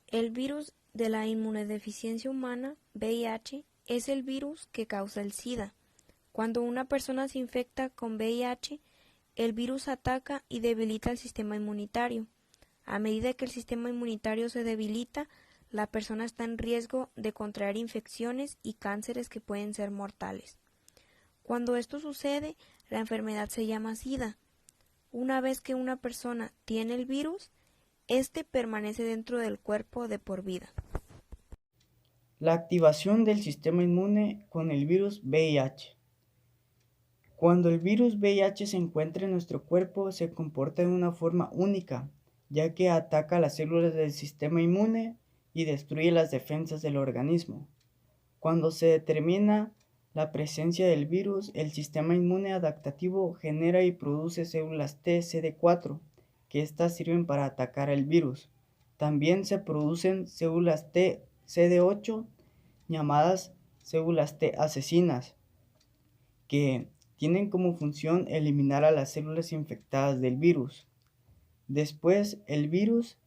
El virus de la inmunodeficiencia humana, VIH, es el virus que causa el SIDA. Cuando una persona se infecta con VIH, el virus ataca y debilita el sistema inmunitario. A medida que el sistema inmunitario se debilita, la persona está en riesgo de contraer infecciones y cánceres que pueden ser mortales. Cuando esto sucede, la enfermedad se llama SIDA. Una vez que una persona tiene el virus, este permanece dentro del cuerpo de por vida. La activación del sistema inmune con el virus VIH. Cuando el virus VIH se encuentra en nuestro cuerpo, se comporta de una forma única, ya que ataca las células del sistema inmune y destruye las defensas del organismo. Cuando se determina la presencia del virus, el sistema inmune adaptativo genera y produce células T CD4, que estas sirven para atacar el virus. También se producen células T CD8, llamadas células T asesinas, que tienen como función eliminar a las células infectadas del virus. Después, el virus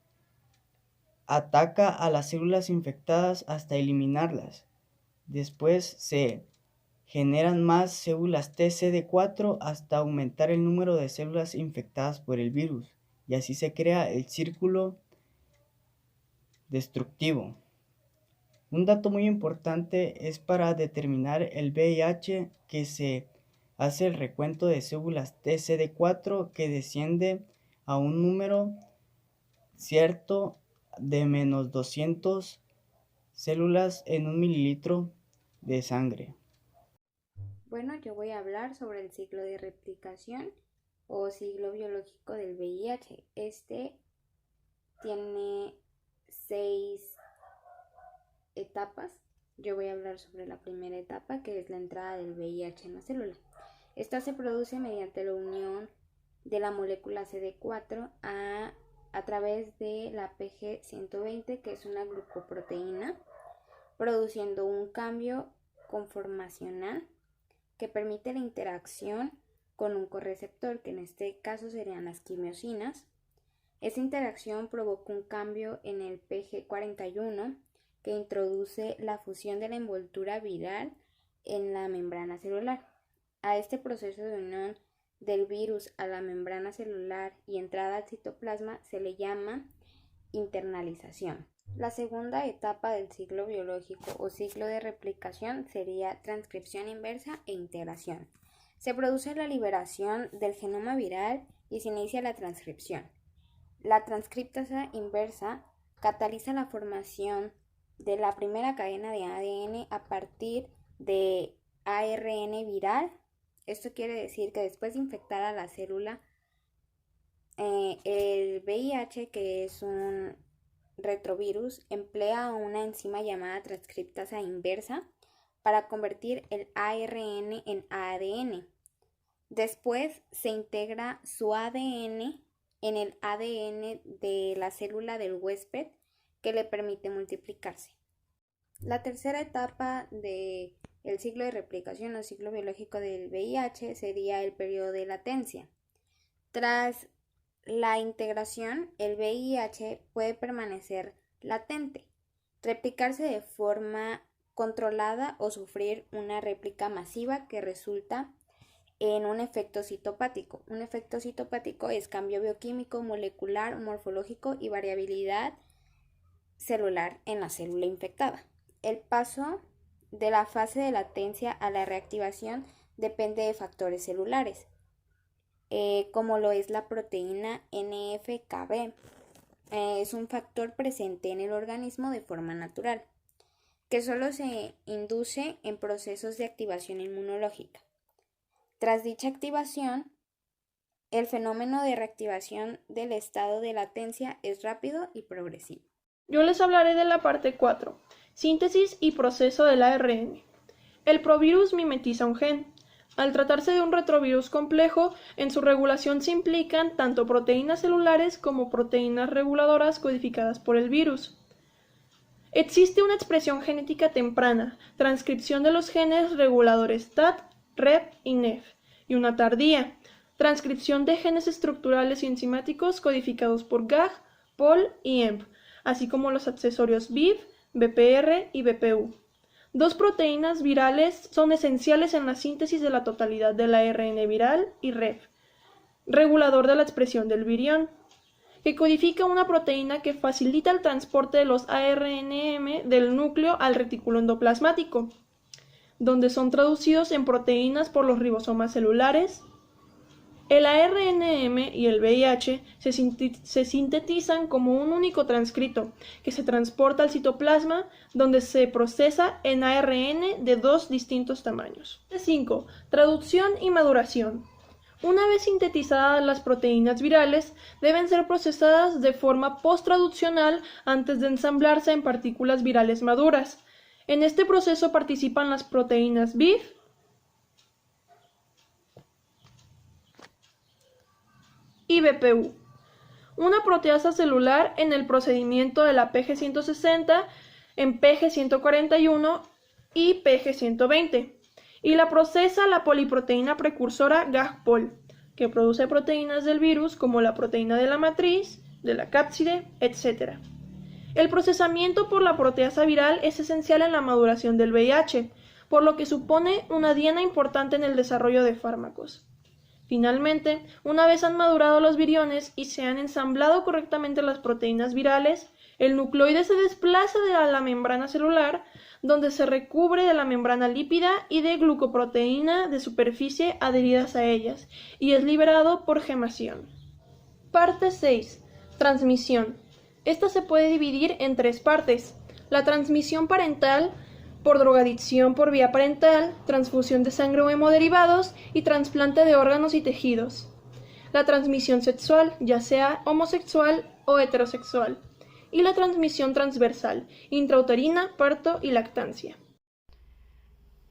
ataca a las células infectadas hasta eliminarlas. Después se generan más células TCD4 hasta aumentar el número de células infectadas por el virus, y así se crea el círculo destructivo. Un dato muy importante es para determinar el VIH que se hace el recuento de células TCD4 que desciende a un número cierto de menos 200 células en un mililitro de sangre. Bueno, yo voy a hablar sobre el ciclo de replicación o ciclo biológico del VIH. Este tiene 6 etapas. Yo voy a hablar sobre la primera etapa, que es la entrada del VIH en la célula. Esta se produce mediante la unión de la molécula CD4 a través de la PG120, que es una glucoproteína, produciendo un cambio conformacional que permite la interacción con un correceptor, que en este caso serían las quimiosinas. Esa interacción provoca un cambio en el PG41 que introduce la fusión de la envoltura viral en la membrana celular. A este proceso de unión del virus a la membrana celular y entrada al citoplasma se le llama internalización. La segunda etapa del ciclo biológico o ciclo de replicación sería transcripción inversa e integración. Se produce la liberación del genoma viral y se inicia la transcripción. La transcriptasa inversa cataliza la formación de la primera cadena de ADN a partir de ARN viral. Esto quiere decir que después de infectar a la célula, el VIH, que es un retrovirus, emplea una enzima llamada transcriptasa inversa para convertir el ARN en ADN. Después se integra su ADN en el ADN de la célula del huésped, que le permite multiplicarse. La tercera etapa del ciclo de replicación o ciclo biológico del VIH sería el periodo de latencia. Tras la integración, el VIH puede permanecer latente, replicarse de forma controlada o sufrir una réplica masiva que resulta en un efecto citopático. Un efecto citopático es cambio bioquímico, molecular, morfológico y variabilidad celular en la célula infectada. El paso de la fase de latencia a la reactivación depende de factores celulares, como lo es la proteína NF-κB. Es un factor presente en el organismo de forma natural, que solo se induce en procesos de activación inmunológica. Tras dicha activación, el fenómeno de reactivación del estado de latencia es rápido y progresivo. Yo les hablaré de la parte 4, síntesis y proceso del ARN. El provirus mimetiza un gen. Al tratarse de un retrovirus complejo, en su regulación se implican tanto proteínas celulares como proteínas reguladoras codificadas por el virus. Existe una expresión genética temprana, transcripción de los genes reguladores TAT, REP y NEF, y una tardía, transcripción de genes estructurales y enzimáticos codificados por GAG, POL y EMP. así como los accesorios BIF, BPR y BPU. Dos proteínas virales son esenciales en la síntesis de la totalidad del ARN viral y REF, regulador de la expresión del virión, que codifica una proteína que facilita el transporte de los ARNM del núcleo al retículo endoplasmático, donde son traducidos en proteínas por los ribosomas celulares. El ARNM y el VIH se sintetizan como un único transcrito que se transporta al citoplasma, donde se procesa en ARN de dos distintos tamaños. 5. Traducción y maduración. Una vez sintetizadas las proteínas virales, deben ser procesadas de forma posttraduccional antes de ensamblarse en partículas virales maduras. En este proceso participan las proteínas BIF y BPU. Una proteasa celular en el procedimiento de la PG160 en PG141 y PG120. Y la procesa la poliproteína precursora GAG-POL, que produce proteínas del virus como la proteína de la matriz, de la cápside, etc. El procesamiento por la proteasa viral es esencial en la maduración del VIH, por lo que supone una diana importante en el desarrollo de fármacos. Finalmente, una vez han madurado los viriones y se han ensamblado correctamente las proteínas virales, el nucleoide se desplaza de la membrana celular, donde se recubre de la membrana lípida y de glucoproteína de superficie adheridas a ellas, y es liberado por gemación. Parte 6. Transmisión. Esta se puede dividir en tres partes: la transmisión parental, por drogadicción por vía parental, transfusión de sangre o hemoderivados y trasplante de órganos y tejidos. La transmisión sexual, ya sea homosexual o heterosexual. Y la transmisión transversal, intrauterina, parto y lactancia.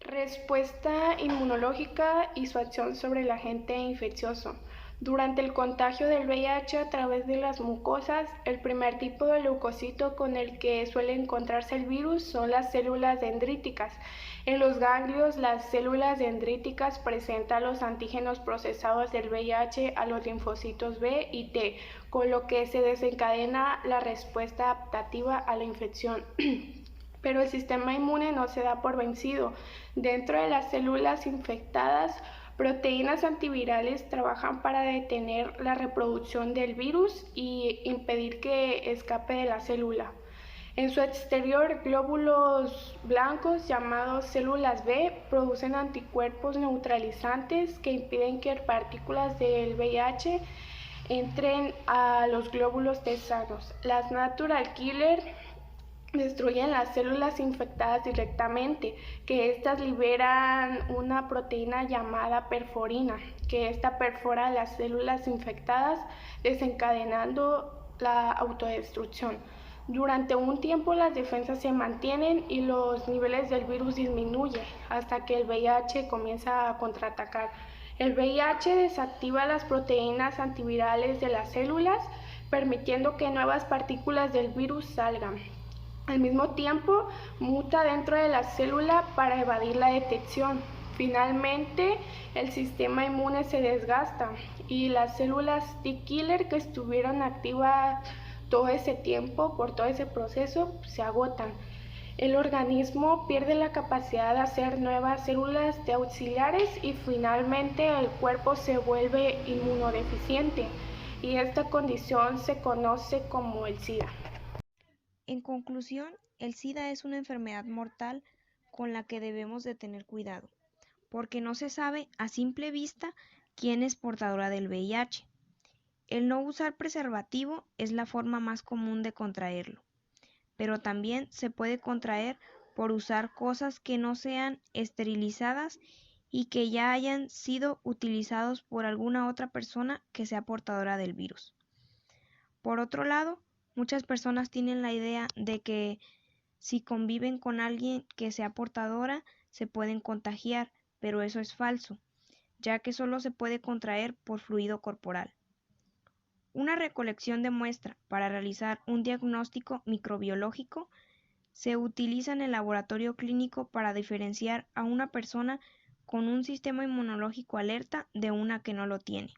Respuesta inmunológica y su acción sobre el agente infeccioso. Durante el contagio del VIH a través de las mucosas, el primer tipo de leucocito con el que suele encontrarse el virus son las células dendríticas. En los ganglios, las células dendríticas presentan los antígenos procesados del VIH a los linfocitos B y T, con lo que se desencadena la respuesta adaptativa a la infección. Pero el sistema inmune no se da por vencido. Dentro de las células infectadas, proteínas antivirales trabajan para detener la reproducción del virus y impedir que escape de la célula. En su exterior, glóbulos blancos llamados células B producen anticuerpos neutralizantes que impiden que partículas del VIH entren a los glóbulos T sanos. Las natural killer destruyen las células infectadas directamente, que éstas liberan una proteína llamada perforina, que esta perfora las células infectadas, desencadenando la autodestrucción. Durante un tiempo las defensas se mantienen y los niveles del virus disminuyen hasta que el VIH comienza a contraatacar. El VIH desactiva las proteínas antivirales de las células, permitiendo que nuevas partículas del virus salgan. Al mismo tiempo, muta dentro de la célula para evadir la detección. Finalmente, el sistema inmune se desgasta y las células T-killer que estuvieron activas todo ese tiempo, por todo ese proceso, se agotan. El organismo pierde la capacidad de hacer nuevas células T auxiliares y finalmente el cuerpo se vuelve inmunodeficiente y esta condición se conoce como el SIDA. En conclusión, el SIDA es una enfermedad mortal con la que debemos de tener cuidado, porque no se sabe a simple vista quién es portadora del VIH. El no usar preservativo es la forma más común de contraerlo, pero también se puede contraer por usar cosas que no sean esterilizadas y que ya hayan sido utilizados por alguna otra persona que sea portadora del virus. Por otro lado, muchas personas tienen la idea de que si conviven con alguien que sea portadora, se pueden contagiar, pero eso es falso, ya que solo se puede contraer por fluido corporal. Una recolección de muestra para realizar un diagnóstico microbiológico se utiliza en el laboratorio clínico para diferenciar a una persona con un sistema inmunológico alerta de una que no lo tiene.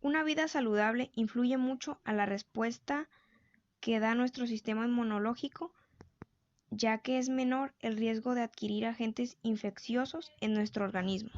Una vida saludable influye mucho a la respuesta que da nuestro sistema inmunológico, ya que es menor el riesgo de adquirir agentes infecciosos en nuestro organismo.